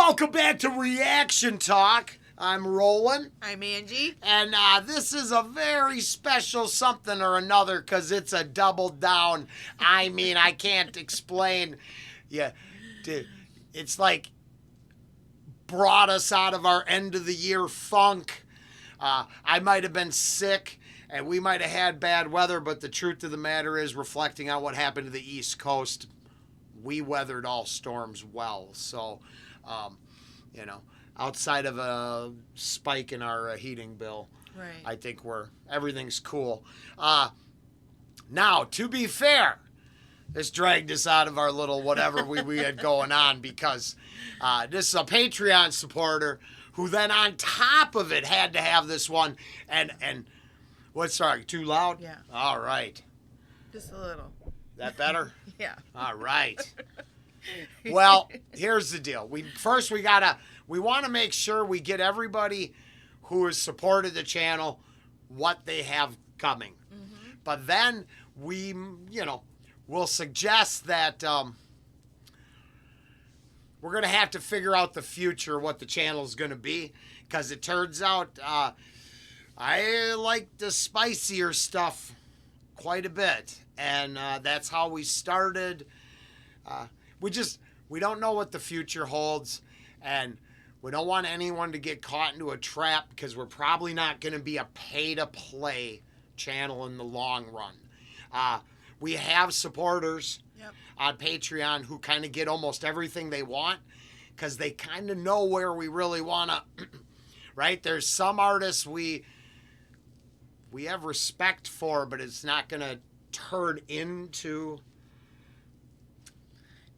Welcome back to Reaction Talk. I'm Rollen. I'm Angie. And this is a very special something or another because it's a double down. I mean, I can't explain. Yeah, it's like brought us out of our end of the year funk. I might have been sick and we might have had bad weather, but the truth of the matter is, reflecting on what happened to the East Coast, we weathered all storms well. So, outside of a spike in our heating bill, Right. I think everything's cool. Now, to be fair, this dragged us out of our little whatever we had going on because this is a Patreon supporter who then on top of it had to have this one. And what's sorry, too loud? Yeah. All right. Just a little. That better? Yeah. All right. Well, here's the deal. We want to make sure we get everybody who has supported the channel what they have coming. Mm-hmm. But then we'll suggest that we're going to have to figure out the future, what the channel is going to be, because it turns out I like the spicier stuff quite a bit, and that's how we started. We don't know what the future holds, and we don't want anyone to get caught into a trap because we're probably not going to be a pay-to-play channel in the long run. We have supporters on Patreon who kind of get almost everything they want because they kind of know where we really want to, right? There's some artists we have respect for, but it's not going to turn into...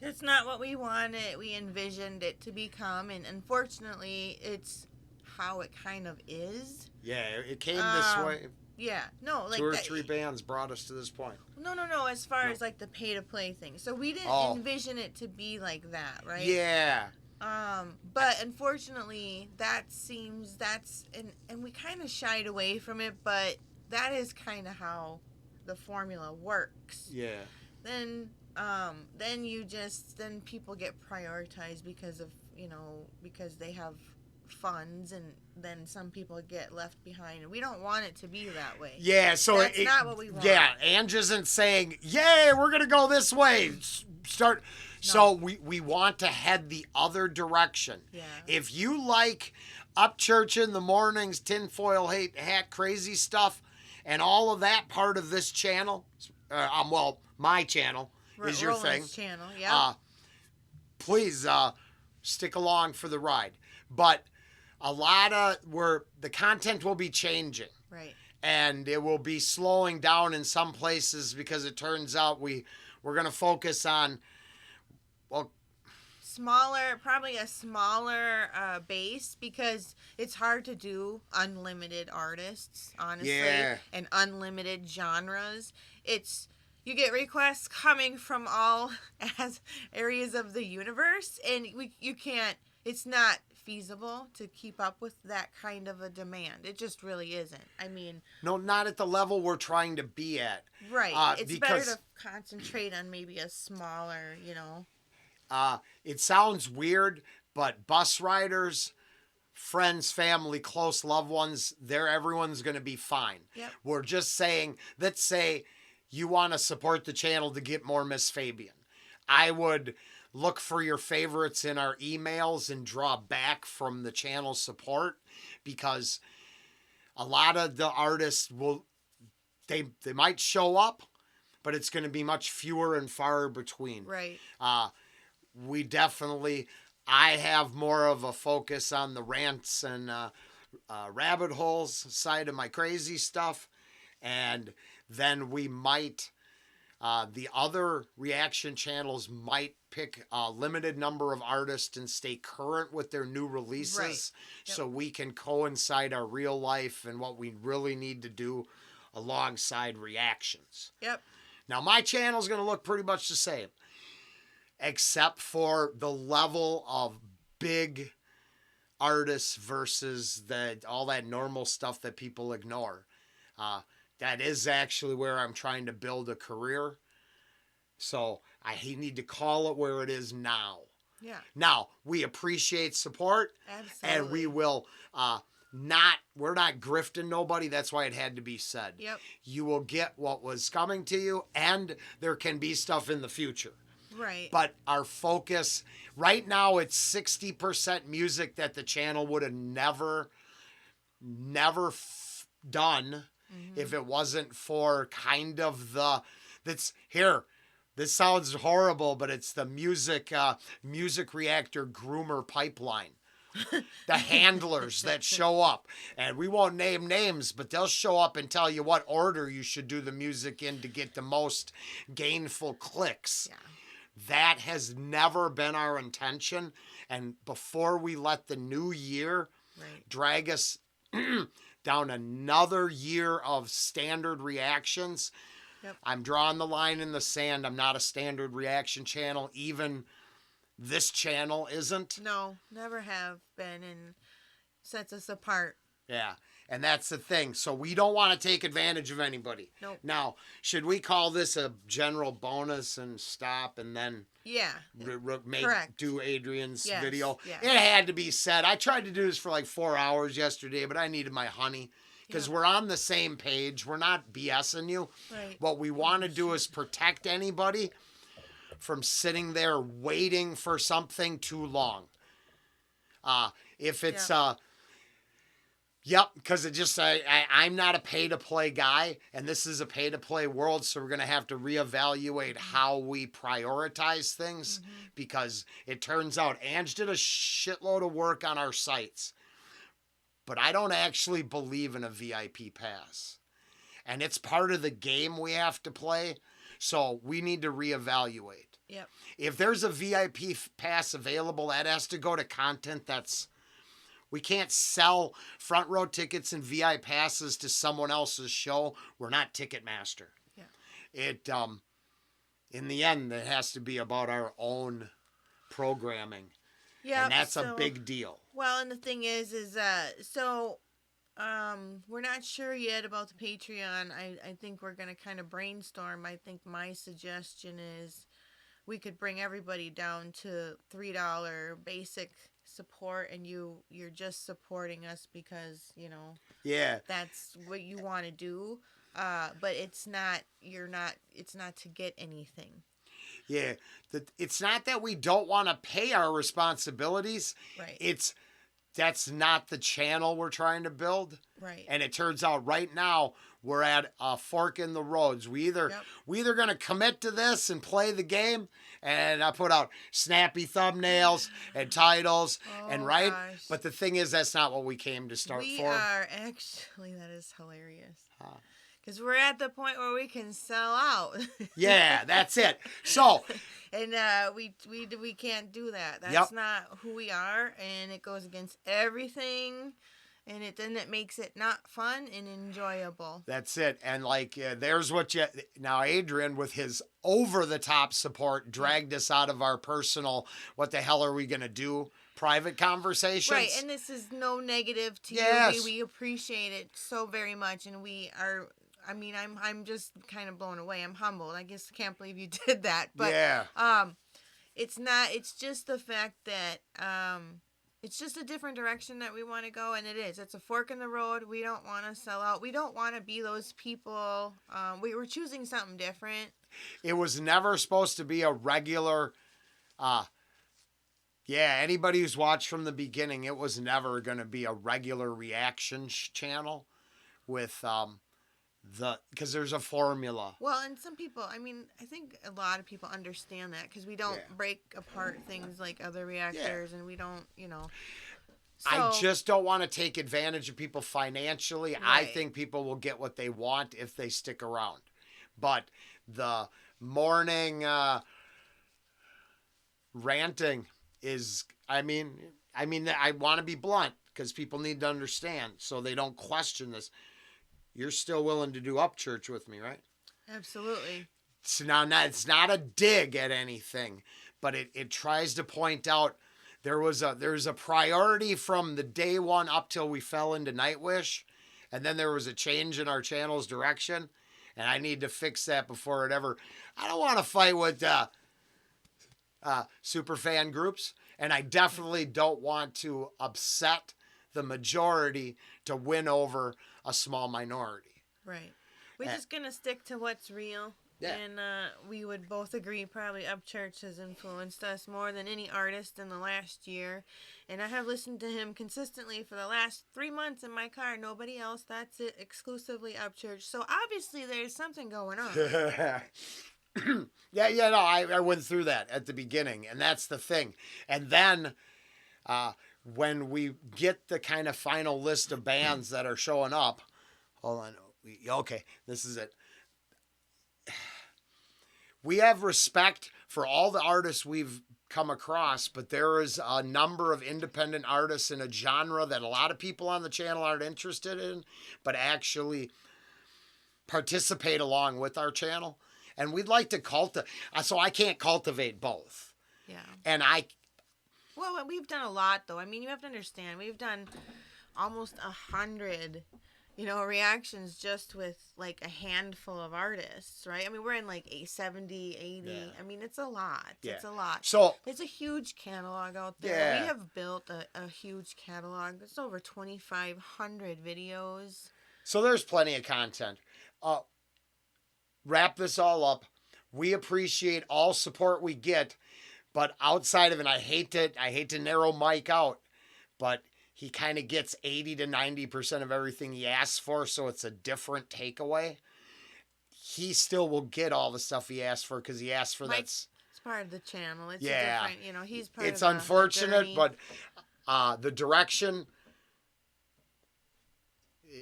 That's not what we wanted. We envisioned it to become, and unfortunately, it's how it kind of is. Yeah, it came this way. Yeah, no, like two or three bands brought us to this point. No. As far as like the pay-to-play thing, so we didn't envision it to be like that, right? Yeah. But unfortunately, that's and we kind of shied away from it, but that is kind of how the formula works. Yeah. Then people get prioritized because they have funds, and then some people get left behind, and we don't want it to be that way. Yeah, so that's not what we want. Yeah, Ange isn't saying, "Yay, we're gonna go this way." Start. No. So we want to head the other direction. Yeah. If you like Upchurch in the mornings, tinfoil hat, crazy stuff, and all of that part of this channel, my channel. Is your thing. Channel, yeah. Please stick along for the ride. But a lot of the content will be changing. Right. And it will be slowing down in some places because it turns out we're going to focus on probably a smaller base, because it's hard to do unlimited artists, honestly, and unlimited genres. You get requests coming from all areas of the universe, and you can't. It's not feasible to keep up with that kind of a demand. It just really isn't. I mean, no, not at the level we're trying to be at. Right. It's better to concentrate on maybe a smaller, It sounds weird, but bus riders, friends, family, close loved ones, everyone's going to be fine. Yep. We're just saying, let's say you want to support the channel to get more Miss Fabian. I would look for your favorites in our emails and draw back from the channel support, because a lot of the artists they might show up, but it's going to be much fewer and far between. Right. I have more of a focus on the rants and rabbit holes side of my crazy stuff. And then we might, the other reaction channels might pick a limited number of artists and stay current with their new releases. Right. Yep. So we can coincide our real life and what we really need to do alongside reactions. Yep. Now, my channel is going to look pretty much the same, except for the level of big artists versus all that normal stuff that people ignore. That is actually where I'm trying to build a career. So I need to call it where it is now. Yeah. Now, we appreciate support. Absolutely. And we will we're not grifting nobody. That's why it had to be said. Yep. You will get what was coming to you, and there can be stuff in the future. Right. But our focus right now, it's 60% music that the channel would have never done if it wasn't for kind of that's here. This sounds horrible, but it's the music reactor groomer pipeline. The handlers that show up, and we won't name names, but they'll show up and tell you what order you should do the music in to get the most gainful clicks. Yeah. That has never been our intention. And before we let the new year drag us down another year of standard reactions, I'm drawing the line in the sand. I'm not a standard reaction channel. Even this channel isn't. No, never have been, and sets us apart. Yeah, and that's the thing. So we don't want to take advantage of anybody. Nope. Now, should we call this a general bonus and stop and then do Adrian's video? Yes. It had to be said. I tried to do this for like 4 hours yesterday, but I needed my honey. Because we're on the same page. We're not BSing you. Right. What we want to do is protect anybody from sitting there waiting for something too long. If it's, because it just, I'm not a pay-to-play guy, and this is a pay-to-play world, so we're going to have to reevaluate how we prioritize things, because it turns out Ange did a shitload of work on our sites, but I don't actually believe in a VIP pass. And it's part of the game we have to play, so we need to reevaluate. Yep. If there's a VIP pass available, that has to go to content we can't sell front row tickets and VIP passes to someone else's show. We're not Ticketmaster. Yeah. It, in the end, it has to be about our own programming. Yeah. And that's a big deal. Well, and the thing is we're not sure yet about the Patreon. I think we're going to kind of brainstorm. I think my suggestion is we could bring everybody down to $3 basic support, and you're just supporting us because, that's what you want to do. But it's not to get anything. Yeah. It's not that we don't want to pay our responsibilities. Right. That's not the channel we're trying to build. Right. And it turns out right now we're at a fork in the roads. We either going to commit to this and play the game, and I put out snappy thumbnails and titles gosh. But the thing is, that's not what we came to start for. We are actually, that is hilarious. Because we're at the point where we can sell out. Yeah, that's it. So, and we can't do that. That's not who we are, and it goes against everything, and it makes it not fun and enjoyable. That's it. And there's now Adrian with his over the top support dragged us out of our personal. What the hell are we gonna do? Private conversations. Right, and this is no negative to you. We appreciate it so very much, and we are. I mean, I'm just kind of blown away. I'm humbled. I guess I can't believe you did that. But it's not. It's just the fact that it's just a different direction that we want to go, and it is. It's a fork in the road. We don't want to sell out. We don't want to be those people. We were choosing something different. It was never supposed to be a regular. Anybody who's watched from the beginning, it was never going to be a regular reaction channel with because there's a formula. Well, and some people, I mean, I think a lot of people understand that because we don't break apart things like other reactors, and we don't, So, I just don't want to take advantage of people financially. Right. I think people will get what they want if they stick around. But the morning ranting is, I want to be blunt because people need to understand so they don't question this. You're still willing to do Upchurch with me, right? Absolutely. So now, it's not a dig at anything, but it tries to point out there's a priority from the day one up till we fell into Nightwish, and then there was a change in our channel's direction, and I need to fix that before it ever. I don't want to fight with super fan groups, and I definitely don't want to upset the majority to win over a small minority. Right. We're just going to stick to what's real. Yeah. And we would both agree probably Upchurch has influenced us more than any artist in the last year. And I have listened to him consistently for the last 3 months in my car. Nobody else. That's it. Exclusively Upchurch. So obviously there's something going on. No, I went through that at the beginning, and that's the thing. And then when we get the kind of final list of bands that are showing up, hold on. Okay, this is it. We have respect for all the artists we've come across, but there is a number of independent artists in a genre that a lot of people on the channel aren't interested in, but actually participate along with our channel. And we'd like to cultivate, so I can't cultivate both. Yeah. And Well, we've done a lot, though. I mean, you have to understand, we've done almost 100 reactions just with like a handful of artists, right? I mean, we're in like 70, 80. Yeah. I mean, it's a lot. Yeah. It's a lot. So there's a huge catalog out there. Yeah. We have built a huge catalog. There's over 2,500 videos. So there's plenty of content. Wrap this all up. We appreciate all support we get, but outside of it, I hate to narrow Mike out, but he kind of gets 80 to 90% of everything he asks for, so it's a different takeaway. He still will get all the stuff he asked for because he asked for that. It's part of the channel. It's a different, he's part it's of unfortunate, but the direction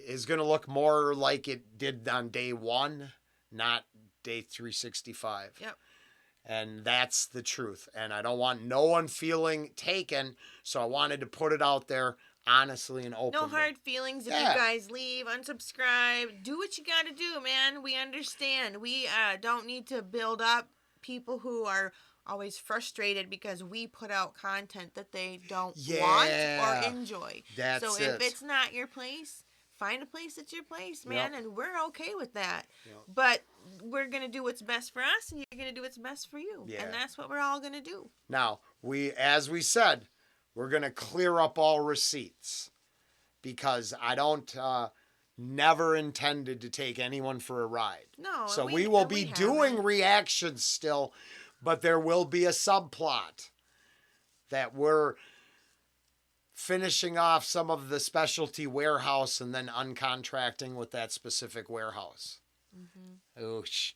is going to look more like it did on day one, not day 365. Yep. And that's the truth. And I don't want no one feeling taken, so I wanted to put it out there honestly and openly. No hard feelings if you guys leave, unsubscribe. Do what you got to do, man. We understand. We don't need to build up people who are always frustrated because we put out content that they don't want or enjoy. So if it's not your place, find a place that's your place, man, and we're okay with that. Yep. But we're going to do what's best for us, and you're going to do what's best for you. Yeah. And that's what we're all going to do. Now, as we said, we're going to clear up all receipts because I don't never intended to take anyone for a ride. No. So we will be doing reactions still, but there will be a subplot that we're finishing off some of the specialty warehouse and then uncontracting with that specific warehouse. Mm-hmm. Oosh.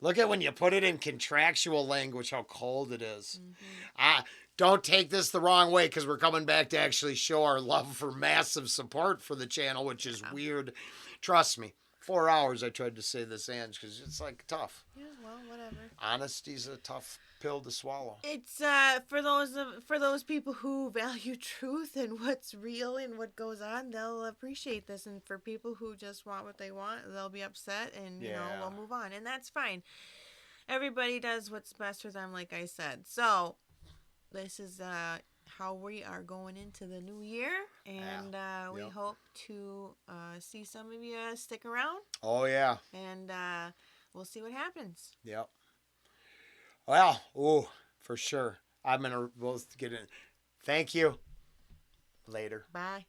Look at when you put it in contractual language, how cold it is. Mm-hmm. Don't take this the wrong way because we're coming back to actually show our love for massive support for the channel, which is weird. Trust me. 4 hours I tried to say this, Ange, because it's like tough. Yeah, well, whatever. Honesty's a tough pill to swallow. It's for those people who value truth and what's real and what goes on, they'll appreciate this. And for people who just want what they want, they'll be upset, and we'll move on, and that's fine. Everybody does what's best for them, like I said. So this is how we are going into the new year, and we hope to see some of you stick around. Oh yeah. And we'll see what happens. Yep. Well, for sure. We'll get in. Thank you. Later. Bye.